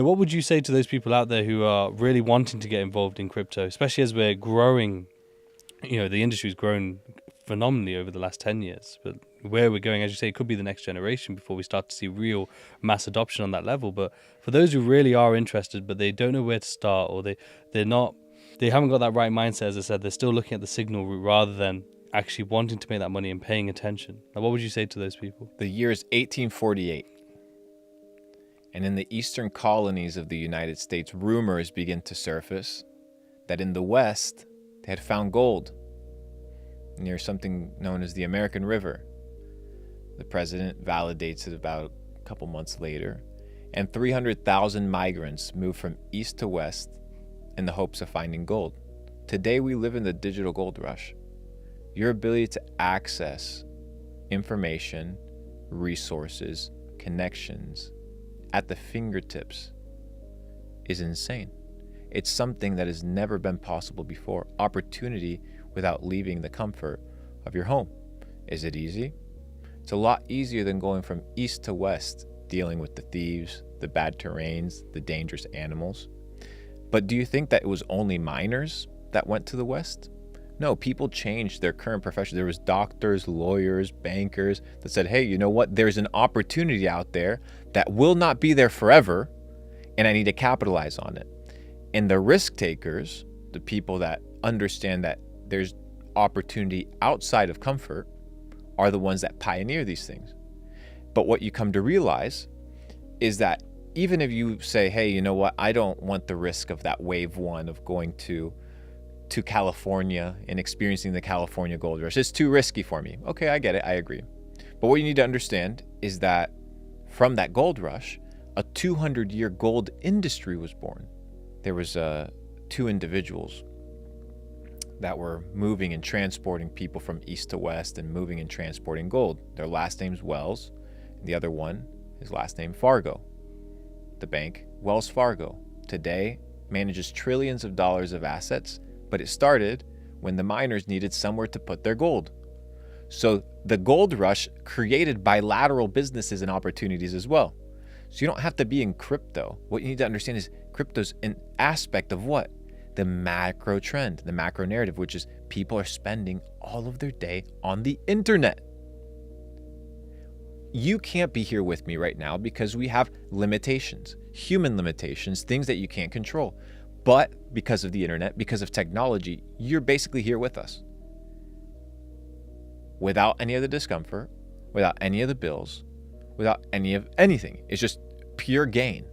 What would you say to those people out there who are really wanting to get involved in crypto, especially as we're growing? The industry's grown phenomenally over the last 10 years, but where we're going, as you say, it could be the next generation before we start to see real mass adoption on that level. But for those who really are interested, but they don't know where to start, or they haven't got that right mindset, as I said, they're still looking at the signal route rather than actually wanting to make that money and paying attention. Now, what would you say to those people? The year is 1848. And in the eastern colonies of the United States, rumors begin to surface that in the West, they had found gold near something known as the American River. The president validates it about a couple months later, and 300,000 migrants moved from east to west in the hopes of finding gold. Today, we live in the digital gold rush. Your ability to access information, resources, connections at the fingertips is insane. It's something that has never been possible before. Opportunity without leaving the comfort of your home. Is it easy? It's a lot easier than going from east to west, dealing with the thieves, the bad terrains, the dangerous animals. But do you think that it was only miners that went to the west? No, people changed their current profession. There was doctors, lawyers, bankers that said, hey, you know what? There's an opportunity out there that will not be there forever, and I need to capitalize on it. And the risk takers, the people that understand that there's opportunity outside of comfort, are the ones that pioneer these things. But what you come to realize is that even if you say, hey, you know what? I don't want the risk of that wave one of going to California and experiencing the California gold rush. It's too risky for me. Okay, I get it. I agree. But what you need to understand is that from that gold rush, a 200-year gold industry was born. There was two individuals that were moving and transporting people from east to west and moving and transporting gold. Their last name's Wells. And the other one, his last name Fargo. The bank, Wells Fargo, today manages trillions of dollars of assets, but it started when the miners needed somewhere to put their gold. So the gold rush created bilateral businesses and opportunities as well. So you don't have to be in crypto. What you need to understand is crypto's an aspect of what? The macro trend, the macro narrative, which is people are spending all of their day on the internet. You can't be here with me right now because we have limitations, human limitations, things that you can't control. But because of the internet, because of technology, you're basically here with us. Without any of the discomfort, without any of the bills, without any of anything. It's just pure gain.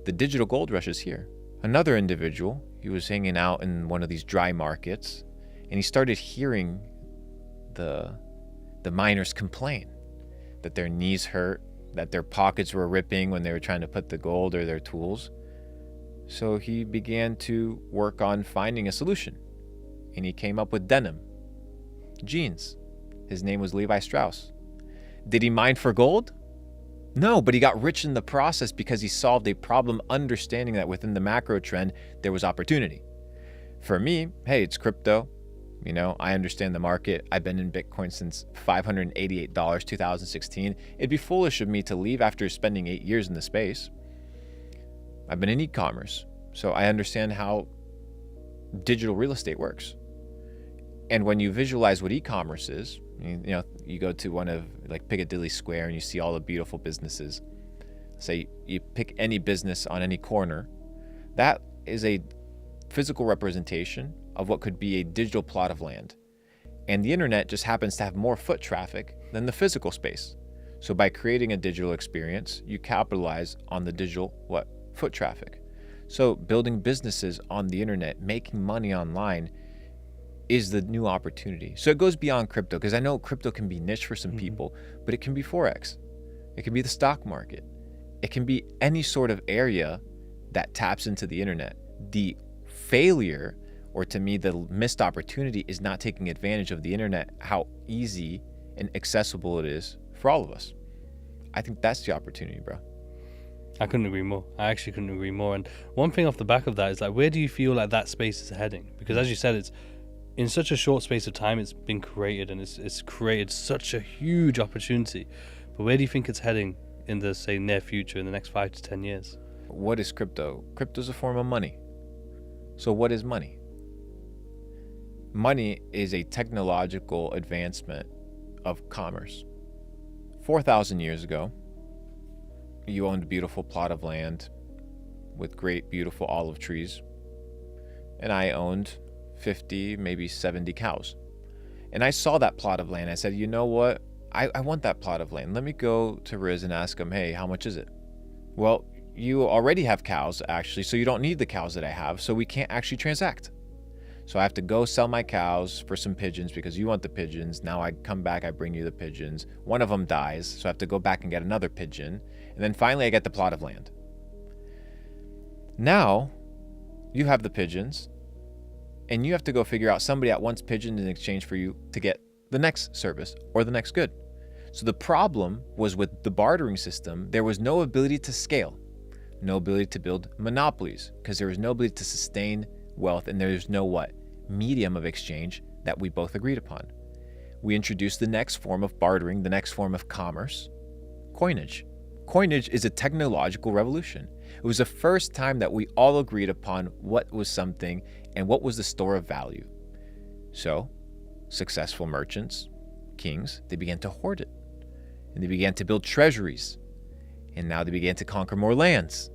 The digital gold rush is here. Another individual, he was hanging out in one of these dry markets, and he started hearing the miners complain that their knees hurt, that their pockets were ripping when they were trying to put the gold or their tools. So he began to work on finding a solution, and he came up with denim, jeans. His name was Levi Strauss. Did he mine for gold? No, but he got rich in the process because he solved a problem, understanding that within the macro trend, there was opportunity. For me, hey, it's crypto. You know, I understand the market. I've been in Bitcoin since $588, 2016. It'd be foolish of me to leave after spending 8 years in the space. I've been in e-commerce, so I understand how digital real estate works. And when you visualize what e-commerce is, you go to one of like Piccadilly Square and you see all the beautiful businesses. Say you pick any business on any corner, that is a physical representation of what could be a digital plot of land. And the internet just happens to have more foot traffic than the physical space. So by creating a digital experience, you capitalize on the digital foot traffic. So building businesses on the internet, making money online is the new opportunity. So it goes beyond crypto, because I know crypto can be niche for some people, but it can be Forex. It can be the stock market. It can be any sort of area that taps into the internet. The failure, or to me, the missed opportunity, is not taking advantage of the internet, how easy and accessible it is for all of us. I think that's the opportunity, bro. I couldn't agree more. I actually couldn't agree more. And one thing off the back of that is, like, where do you feel like that space is heading? Because as you said, it's in such a short space of time, it's been created, and it's created such a huge opportunity. But where do you think it's heading in the, say, near future, in the next 5 to 10 years? What is crypto? Crypto is a form of money. So what is money? Money is a technological advancement of commerce. 4,000 years ago, you owned a beautiful plot of land with great, beautiful olive trees, and I owned 50, maybe 70 cows. And I saw that plot of land. I said, you know what? I want that plot of land. Let me go to Riz and ask him, hey, how much is it? Well, you already have cows, actually, so you don't need the cows that I have, so we can't actually transact. So I have to go sell my cows for some pigeons because you want the pigeons. Now I come back, I bring you the pigeons. One of them dies, so I have to go back and get another pigeon. And then finally I get the plot of land. Now you have the pigeons, and you have to go figure out somebody that wants pigeons in exchange for you to get the next service or the next good. So the problem was with the bartering system, there was no ability to scale, no ability to build monopolies, because there was no ability to sustain wealth, and there's no what? Medium of exchange that we both agreed upon. We introduced the next form of bartering, the next form of commerce, coinage. Coinage is a technological revolution. It was the first time that we all agreed upon what was something and what was the store of value. So, successful merchants, kings, they began to hoard it. And they began to build treasuries. And now they began to conquer more lands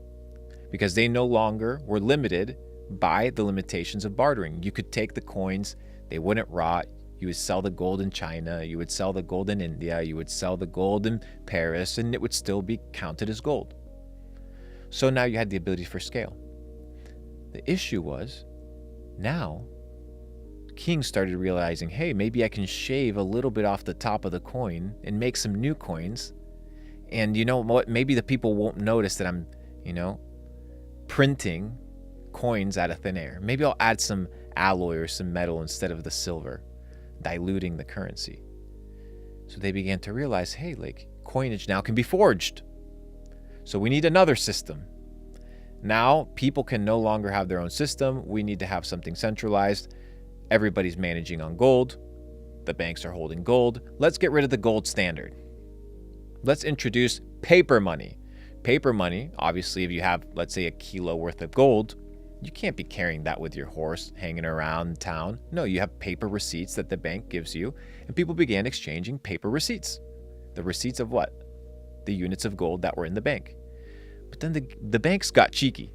because they no longer were limited by the limitations of bartering. You could take the coins, they wouldn't rot. You would sell the gold in China, you would sell the gold in India, you would sell the gold in Paris, and it would still be counted as gold. So now you had the ability for scale. The issue was, now kings started realizing, hey, maybe I can shave a little bit off the top of the coin and make some new coins. And you know what? Maybe the people won't notice that I'm, printing coins out of thin air. Maybe I'll add some alloy or some metal instead of the silver, diluting the currency. So they began to realize, hey, like coinage now can be forged. So we need another system. Now people can no longer have their own system. We need to have something centralized. Everybody's managing on gold. The banks are holding gold. Let's get rid of the gold standard. Let's introduce paper money. Paper money, obviously, if you have, let's say, a kilo worth of gold, you can't be carrying that with your horse hanging around town. No, you have paper receipts that the bank gives you, and people began exchanging paper receipts. The receipts of what? The units of gold that were in the bank. But then the banks got cheeky,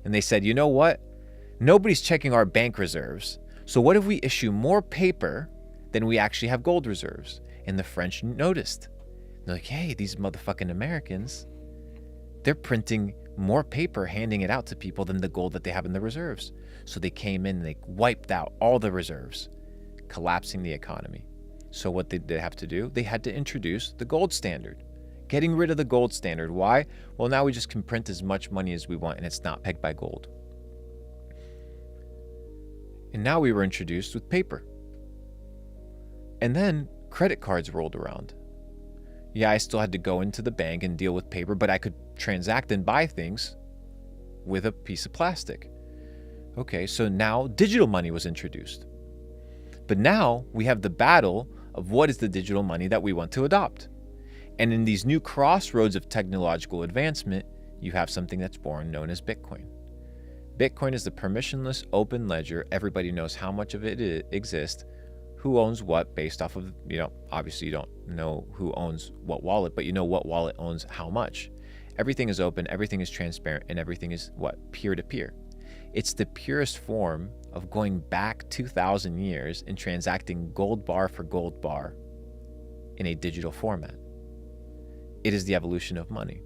and they said, you know what? Nobody's checking our bank reserves, so what if we issue more paper than we actually have gold reserves? And the French noticed. They're like, hey, these motherfucking Americans, they're printing more paper, handing it out to people than the gold that they have in the reserves. So they came in and they wiped out all the reserves, collapsing the economy. So what did they have to do? They had to introduce the gold standard, getting rid of the gold standard. Why? Well, now we just can print as much money as we want and it's not pegged by gold. And now we were introduced with paper. And then credit cards rolled around. Yeah, I still had to go into the bank and deal with paper, but I could transact and buy things with a piece of plastic. Okay, so now digital money was introduced. But now we have the battle of what is the digital money that we want to adopt. And in these new crossroads of technological advancement, you have something that's born known as Bitcoin. Bitcoin is the permissionless open ledger. Everybody knows how much of it exists, who owns what based off of, obviously you don't know who owns what wallet, but you know what wallet owns how much. Everything is open, everything is transparent, and everything is what? Peer-to-peer. It's the purest form of going back 2,000 years and transacting gold bar for gold bar in a digital format. It is the evolution of money.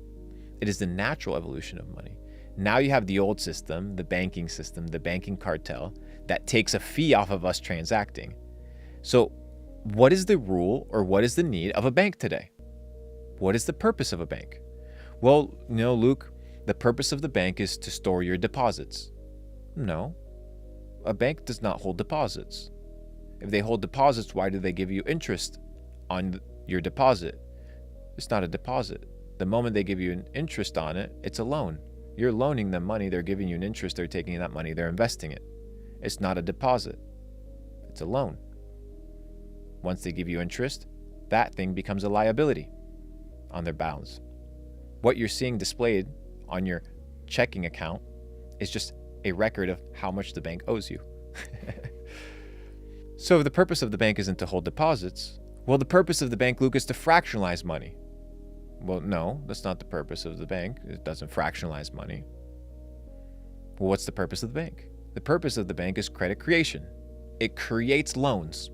It is the natural evolution of money. Now you have the old system, the banking cartel, that takes a fee off of us transacting. So what is the rule or what is the need of a bank today? What is the purpose of a bank? Well, Luke, the purpose of the bank is to store your deposits. No, a bank does not hold deposits. If they hold deposits, why do they give you interest on your deposit? It's not a deposit. The moment they give you an interest on it, it's a loan. You're loaning them money, they're giving you an interest, they're taking that money, they're investing it. It's not a deposit. It's a loan. Once they give you interest, that thing becomes a liability on their balance. What you're seeing displayed on your checking account is just a record of how much the bank owes you. So the purpose of the bank isn't to hold deposits. Well, the purpose of the bank, Luke, is to fractionalize money. Well, no, that's not the purpose of the bank. It doesn't fractionalize money. Well, what's the purpose of the bank? The purpose of the bank is credit creation. It creates loans.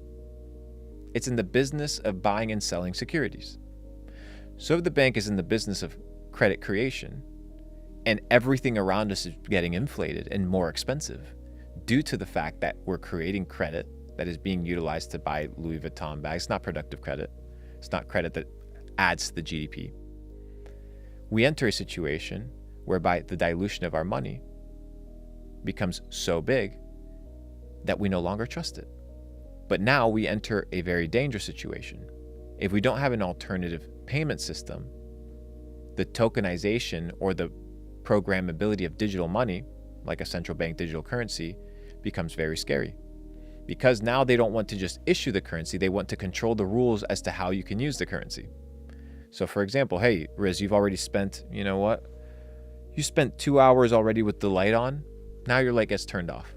It's in the business of buying and selling securities. So if the bank is in the business of credit creation, and everything around us is getting inflated and more expensive due to the fact that we're creating credit that is being utilized to buy Louis Vuitton bags. It's not productive credit. It's not credit that adds to the GDP. We enter a situation whereby the dilution of our money becomes so big that we no longer trust it. But now we enter a very dangerous situation. If we don't have an alternative payment system, the tokenization or the programmability of digital money, like a central bank digital currency, becomes very scary. Because now they don't want to just issue the currency, they want to control the rules as to how you can use the currency. So for example, hey, Riz, you've already spent, you know what? You spent 2 hours already with the light on. Now your light gets turned off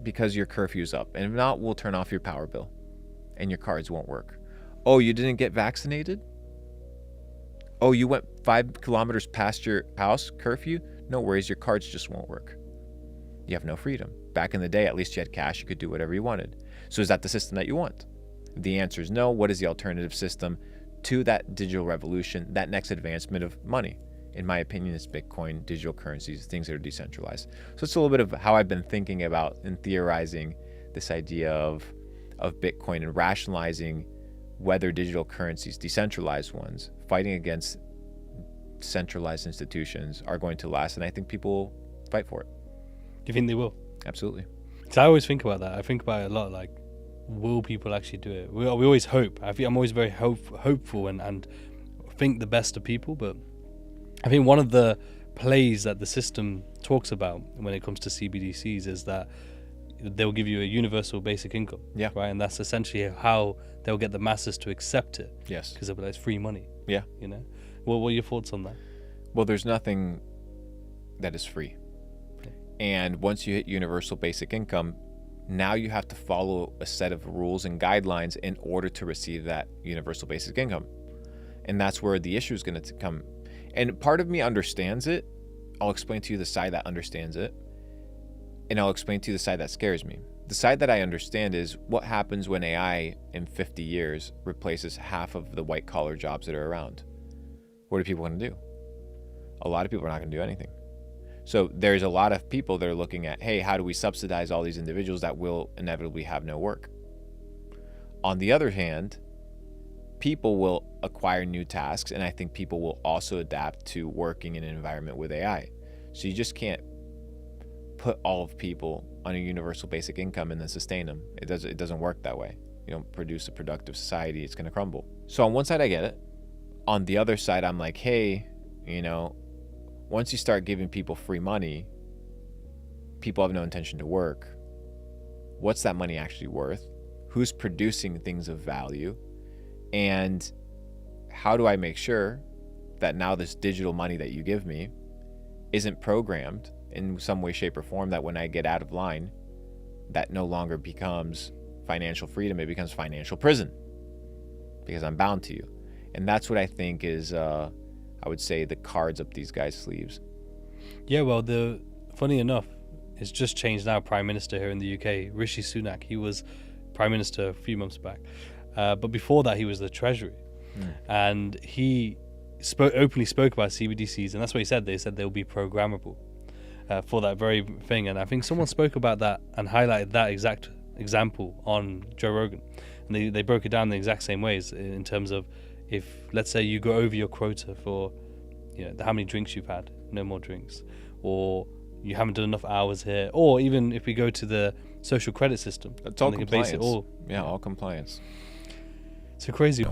because your curfew's up. And if not, we'll turn off your power bill and your cards won't work. Oh, you didn't get vaccinated? Oh, you went 5 kilometers past your house curfew? No worries, your cards just won't work. You have no freedom. Back in the day, at least you had cash, you could do whatever you wanted. So is that the system that you want? If the answer is no, what is the alternative system to that digital revolution, that next advancement of money? In my opinion, it's Bitcoin, digital currencies, things that are decentralized. So it's a little bit of how I've been thinking about and theorizing this idea of Bitcoin and rationalizing whether digital currencies, decentralized ones, fighting against centralized institutions are going to last. And I think people will fight for it. Do you think they will? Absolutely. So I always think about that. I think about it a lot, like, will people actually do it? We always hope. I'm always very hopeful and think the best of people. But I think one of the plays that the system talks about when it comes to CBDCs is that they'll give you a universal basic income. Yeah. Right. And that's essentially how they'll get the masses to accept it. Yes. Because they'll be like, it's free money. Yeah. You know? Well, what are your thoughts on that? Well, there's nothing that is free. And once you hit universal basic income, now you have to follow a set of rules and guidelines in order to receive that universal basic income. And that's where the issue is going to come. And part of me understands it. I'll explain to you the side that understands it. And I'll explain to you the side that scares me. The side that I understand is what happens when AI in 50 years replaces half of the white collar jobs that are around. What are people going to do? A lot of people are not going to do anything. So there's a lot of people that are looking at, hey, how do we subsidize all these individuals that will inevitably have no work? On the other hand, people will acquire new tasks, and I think people will also adapt to working in an environment with AI. So you just can't put all of people on a universal basic income and then sustain them. It doesn't work that way. You don't produce a productive society, it's going to crumble. So on one side, I get it. On the other side, I'm like, hey, once you start giving people free money, people have no intention to work. What's that money actually worth? Who's producing things of value? And how do I make sure that now this digital money that you give me isn't programmed in some way, shape, or form that when I get out of line, that no longer becomes financial freedom, it becomes financial prison because I'm bound to you. And that's what I think is, I would say, the cards up these guys' sleeves. Yeah, well, funny enough, it's just changed now. Prime Minister here in the UK, Rishi Sunak, he was Prime Minister a few months back. But before that, he was the Treasury. And he openly spoke about CBDCs, and that's what he said. They said they'll be programmable for that very thing. And I think someone spoke about that and highlighted that exact example on Joe Rogan. And they broke it down the exact same ways in terms of, if, let's say, you go over your quota for, how many drinks you've had, no more drinks, or you haven't done enough hours here, or even if we go to the social credit system, it's all compliance. All compliance. All compliance. So crazy.